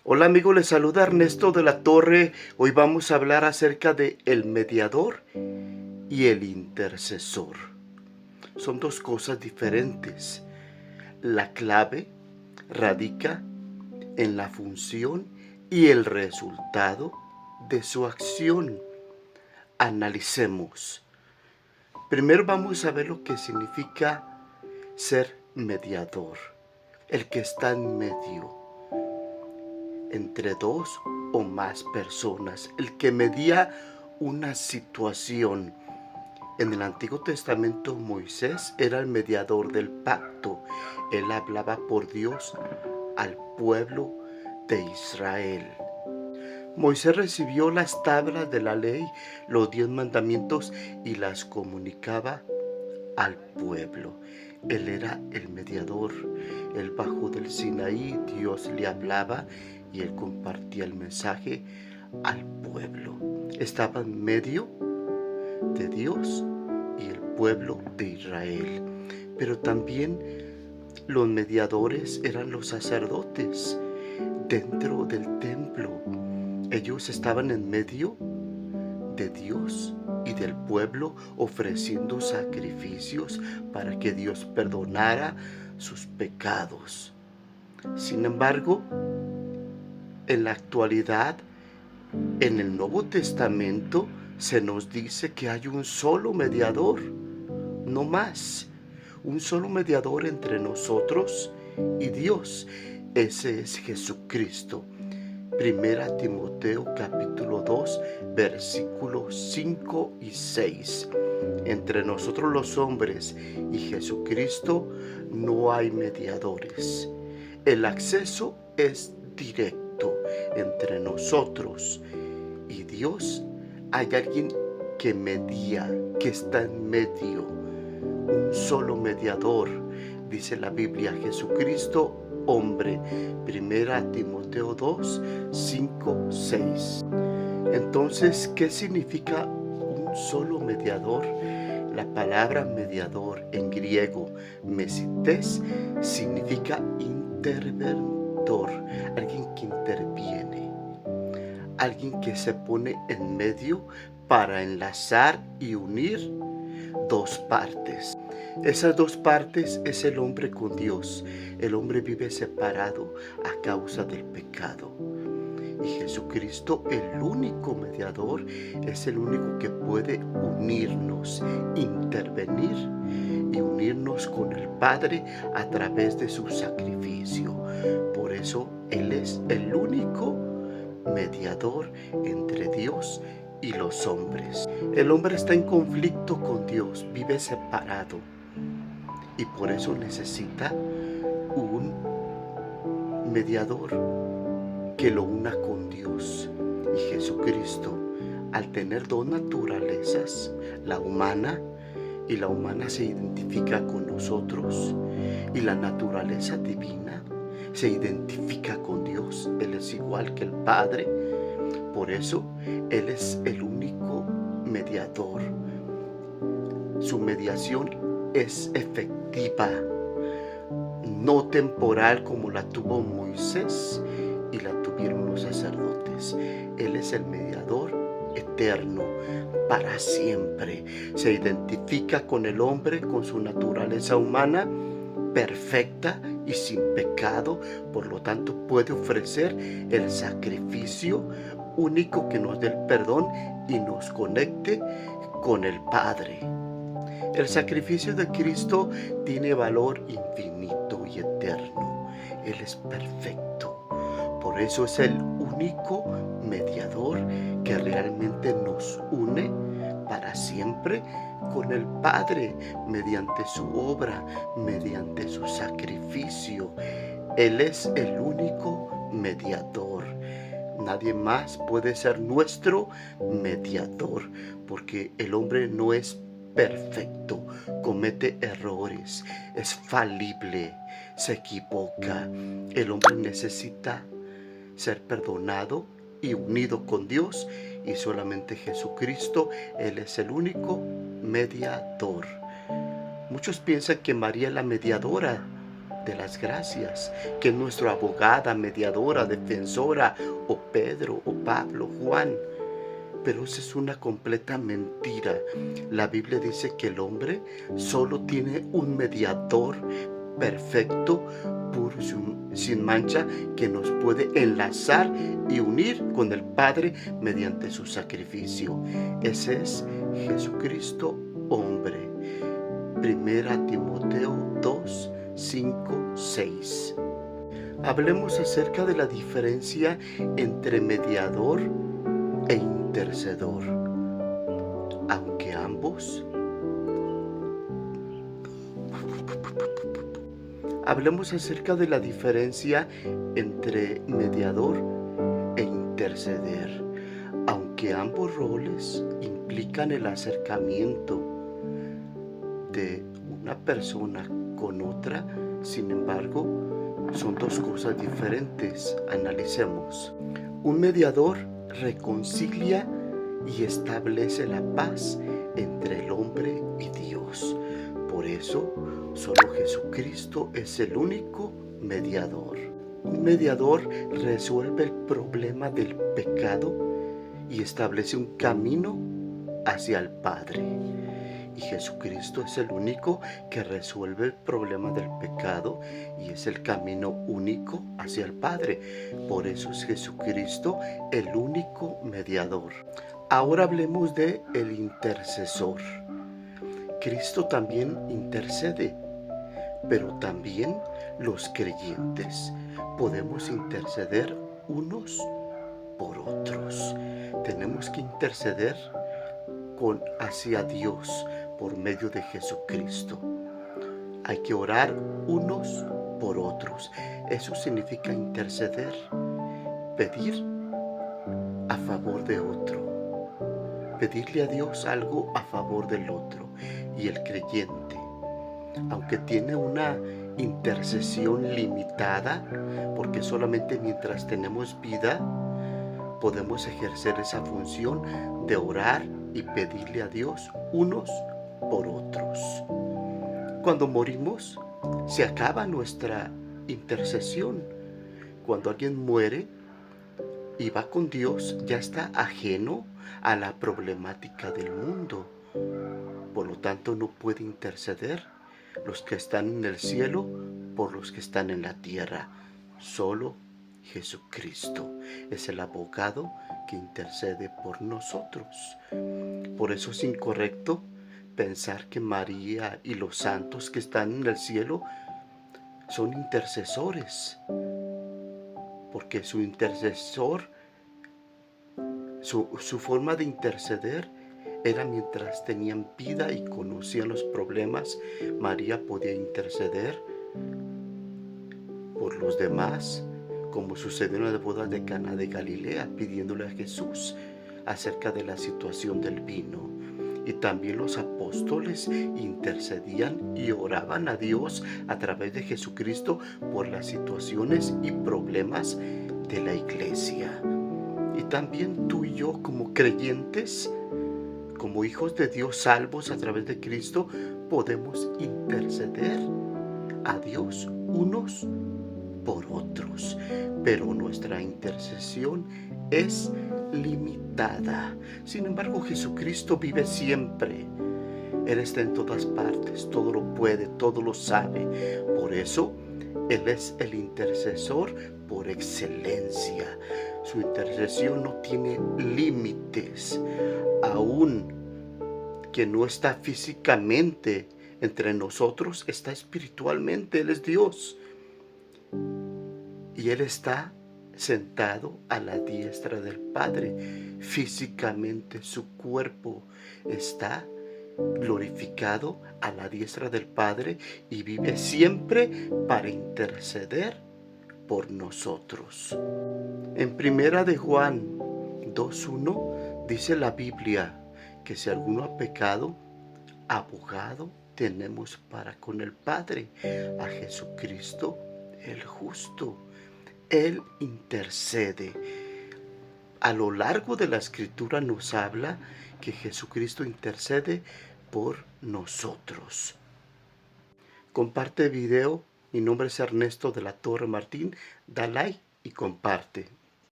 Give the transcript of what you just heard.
Hola amigos, les saluda Ernesto de la Torre. Hoy vamos a hablar acerca de el mediador y el intercesor. Son dos cosas diferentes. La clave radica en la función y el resultado de su acción. Analicemos. Primero vamos a ver lo que significa ser mediador, el que está en medio entre dos o más personas, el que medía una situación. En el Antiguo Testamento Moisés era el mediador del pacto. Él hablaba por Dios al pueblo de Israel. Moisés recibió las tablas de la ley, los 10 mandamientos, y las comunicaba al pueblo. Él era el mediador. Él bajó del Sinaí, Dios le hablaba y él compartía el mensaje al pueblo. Estaba en medio de Dios y el pueblo de Israel. Pero también los mediadores eran los sacerdotes dentro del templo. Ellos estaban en medio de Dios y del pueblo, ofreciendo sacrificios para que Dios perdonara sus pecados. Sin embargo, en la actualidad, en el Nuevo Testamento, se nos dice que hay un solo mediador, no más. Un solo mediador entre nosotros y Dios. Ese es Jesucristo. Primera Timoteo capítulo 2, versículos 5 y 6. Entre nosotros los hombres y Jesucristo no hay mediadores. El acceso es directo entre nosotros y Dios. Hay alguien que media, que está en medio. Un solo mediador, dice la Biblia, Jesucristo, hombre. Primera Timoteo 2, 5, 6. Entonces, ¿qué significa un solo mediador? La palabra mediador en griego, mesites, significa interventor, alguien que interviene, alguien que se pone en medio para enlazar y unir dos partes. Esas dos partes es el hombre con Dios. El hombre vive separado a causa del pecado. Y Jesucristo, el único mediador, es el único que puede unirnos, intervenir y unirnos con el Padre a través de su sacrificio. Por eso Él es el único mediador entre Dios y los hombres. El hombre está en conflicto con Dios, vive separado y por eso necesita un mediador que lo una con Dios. Y Jesucristo, al tener dos naturalezas, la humana se identifica con nosotros, y la naturaleza divina se identifica con Dios. Él es igual que el Padre. Por eso Él es el único mediador. Su mediación es efectiva, no temporal como la tuvo Moisés y la tuvieron los sacerdotes. Él es el mediador eterno, para siempre. Se identifica con el hombre, con su naturaleza humana perfecta y sin pecado. Por lo tanto, puede ofrecer el sacrificio único que nos dé el perdón y nos conecte con el Padre. El sacrificio de Cristo tiene valor infinito y eterno. Él es perfecto. Por eso es el único mediador que realmente nos une para siempre con el Padre, mediante su obra, mediante su sacrificio. Él es el único mediador. Nadie más puede ser nuestro mediador, porque el hombre no es perfecto, comete errores, es falible, se equivoca. El hombre necesita ser perdonado y unido con Dios, y solamente Jesucristo, Él es el único mediador. Muchos piensan que María es la mediadora de las gracias, que es nuestra abogada, mediadora, defensora, o Pedro, o Pablo, Juan. Pero eso es una completa mentira. La Biblia dice que el hombre solo tiene un mediador perfecto, puro, sin mancha, que nos puede enlazar y unir con el Padre mediante su sacrificio. Ese es Jesucristo, hombre. Primera Timoteo 2, 5, 6. Hablemos acerca de la diferencia entre mediador e intercedor, aunque ambos hablemos acerca de la diferencia entre mediador e interceder, aunque ambos roles implican el acercamiento de una persona con otra. Sin embargo, son dos cosas diferentes. Analicemos. Un mediador reconcilia y establece la paz entre el hombre y Dios. Por eso, solo Jesucristo es el único mediador. Un mediador resuelve el problema del pecado y establece un camino hacia el Padre. Y Jesucristo es el único que resuelve el problema del pecado y es el camino único hacia el Padre. Por eso es Jesucristo el único mediador. Ahora hablemos de el intercesor. Cristo también intercede, pero también los creyentes podemos interceder unos por otros. Tenemos que interceder hacia Dios por medio de Jesucristo. Hay que orar unos por otros. Eso significa interceder, pedir a favor de otro, pedirle a Dios algo a favor del otro. Y el creyente, aunque tiene una intercesión limitada, porque solamente mientras tenemos vida podemos ejercer esa función de orar y pedirle a Dios unos por otros. Cuando morimos, se acaba nuestra intercesión. Cuando alguien muere y va con Dios, ya está ajeno a la problemática del mundo. Por lo tanto, no puede interceder los que están en el cielo por los que están en la tierra. Solo Jesucristo es el abogado que intercede por nosotros. Por eso es incorrecto pensar que María y los santos que están en el cielo son intercesores, porque su forma de interceder era mientras tenían vida y conocían los problemas. María podía interceder por los demás, como sucedió en las bodas de Caná de Galilea, pidiéndole a Jesús acerca de la situación del vino. Y también los apóstoles intercedían y oraban a Dios a través de Jesucristo por las situaciones y problemas de la iglesia. Y también tú y yo, como creyentes, como hijos de Dios salvos a través de Cristo, podemos interceder a Dios unos por otros. Pero nuestra intercesión es limitada. Sin embargo, Jesucristo vive siempre. Él está en todas partes, todo lo puede, todo lo sabe. Por eso, Él es el intercesor por excelencia. Su intercesión no tiene límites. Aún que no está físicamente entre nosotros, está espiritualmente. Él es Dios. Y Él está sentado a la diestra del Padre. Físicamente su cuerpo está glorificado a la diestra del Padre y vive siempre para interceder por nosotros. En primera de Juan 2:1 dice la Biblia que si alguno ha pecado, abogado tenemos para con el Padre, a Jesucristo el justo. Él intercede. A lo largo de la Escritura nos habla que Jesucristo intercede por nosotros. Comparte video Mi nombre es Ernesto de la Torre Martín. Da like y comparte.